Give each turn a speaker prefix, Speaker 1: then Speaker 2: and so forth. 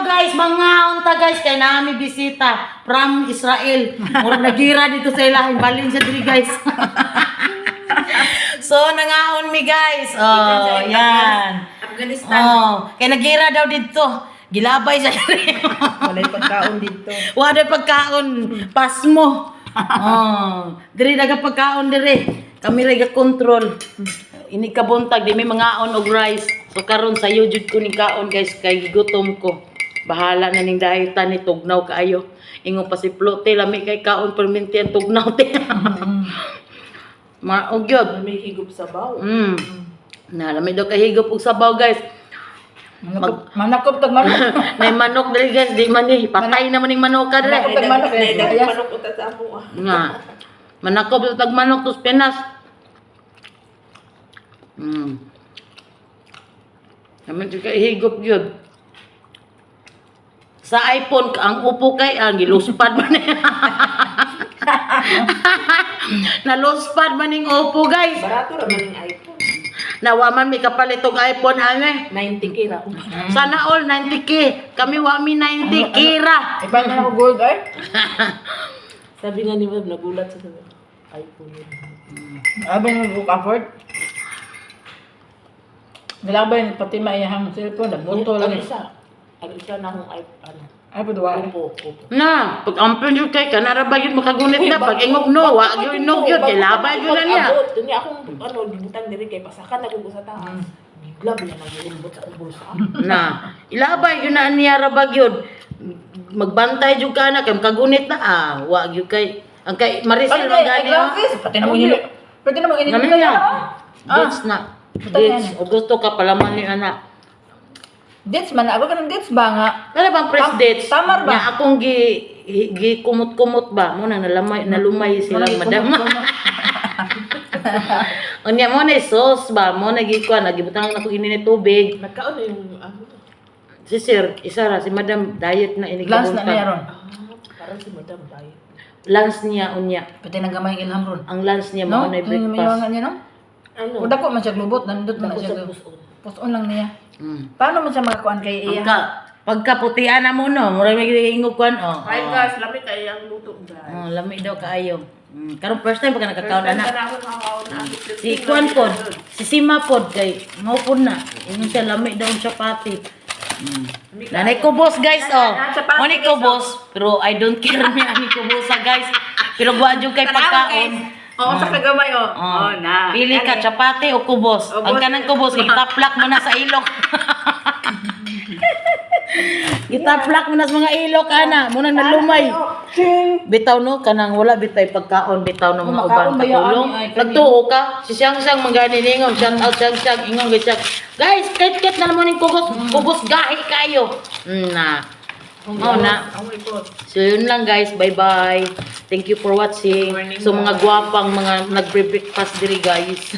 Speaker 1: guys, mga unta guys, kay nami bisita from Israel. Murag nagira dito sa ilahin, balin siya diri guys. So nangaon mi guys. Oh, yan.
Speaker 2: Afghanistan.
Speaker 1: Oh, kay nagira daw dito. Gilabay siya diri.
Speaker 2: Walay pagkaon dito.
Speaker 1: Wala pagkaon, pasmo. Oh, diri daga pagkaon diri. Kami ra ga-control. Ini kabuntag di may mga on og rice. So karon sa jud ko ni kaon guys kay gutom ko. Bahala na ning dahitan ni tugnaw kaayo. Ingon pa si Flote lami kay kaon perminti ang tugnaw te. Og yun.
Speaker 2: May higop sa baw.
Speaker 1: Na lami daw kay higop og sabaw guys.
Speaker 3: Manakop tag manok.
Speaker 1: May manok dali guys, di man ni patay na maning manok ka dali.
Speaker 3: Manok,
Speaker 2: Manok utat sa amo.
Speaker 1: Nga. Manakop sa tag manok tus penas. Naman siya higop yun. Sa iPhone, ang upo kay, ang giluspad man niya. Naluspad man yung upo guys.
Speaker 2: Barato ra man yung iPhone.
Speaker 1: Nawaman may kapalitog iPhone ane.
Speaker 2: 90K ra.
Speaker 1: Sana all 90K. Kami wami 90K ra.
Speaker 3: Iba na ako gold ay.
Speaker 2: Sabi nga ni Ma'am, nagulat sa iPhone.
Speaker 3: Abi na book afford. Dalabay pati maiyahang cellphone, buto lang.
Speaker 2: Ang isa na akong iPhone.
Speaker 3: Ay pudwa.
Speaker 2: Opo.
Speaker 1: Na, pag ampun yun kay, kanara ba yun makagunit na? Pag ingog no, wag yun no yun, kay labay yun na niya.
Speaker 2: Doon niya akong, gibutang diri kay pasakan ako sa taas. Bigla ba nag-iimbot sa akong bulsa.
Speaker 1: Na, ilabay yun na niya rabag yun. Magbantay yun ka na, kay makagunit na. Wag yun kay, ang kay Maricel magani.
Speaker 3: Pati na mo hili. Pati na mo init.
Speaker 1: Namin niya. Dates na. Dates. O gusto ka palaman ni anak.
Speaker 3: Dates man ako kanang dates ba nga?
Speaker 1: Ano bang press dates?
Speaker 3: Tamar ba?
Speaker 1: Nga akong gi kumot-kumot ba? Muna nalumay sila madam. Unya mo na sauce ba? Mo na gikuan nagibutang na ko ini tubig.
Speaker 2: Nagkaon na yung ano.
Speaker 1: Si sir, isa ra si madam diet na ini
Speaker 3: Lance na niya ron.
Speaker 2: Parang si Madam Diet.
Speaker 1: Lunch niya unya.
Speaker 3: Pati nang gamay ilham ron.
Speaker 1: Ang lunch niya
Speaker 3: No?
Speaker 1: mo na
Speaker 3: Yung may
Speaker 1: breakfast.
Speaker 3: niya no?
Speaker 2: Ano?
Speaker 3: Uda ko man siya glubot, nandot man siya.
Speaker 2: Puson.
Speaker 3: Puson lang niya.
Speaker 1: Mm.
Speaker 3: Paano man siya makakuan kay iya?
Speaker 1: Pagkaputian na mo no, mura may ingog kuan oh.
Speaker 2: Hi guys, lamig kayo ang luto guys.
Speaker 1: Oh, lami daw kaayo. Karon first time pagka nakakaon na.
Speaker 2: Ako nakakaon na.
Speaker 1: Si Kuan pod, si Sima pod kay maupon na. Ingon siya lami daw siya pati. Nanay ko boss guys oh. Money ko boss, pero I don't care me ani ko boss guys. Pero buwan jud kay pagkaon.
Speaker 3: Oo, sa kagamay oh. Oh, na.
Speaker 1: Pili ka chapati o kubos. Ang kanang kubos gitaplak mo na sa ilok. Gitaplak mo na sa mga ilok ana, mo nang nalumay. Bitaw no kanang wala bitay pagkaon bitaw no mga uban katulong. Nagtuo ka si Siyang mangani ningon shout out Siyang ingon gid siya. Guys, ket na naman ning kubos gahi kayo. Na. Oh na. So yun lang guys, bye bye. Thank you for watching. So mga gwapang mga nagbre-breakfast diri guys.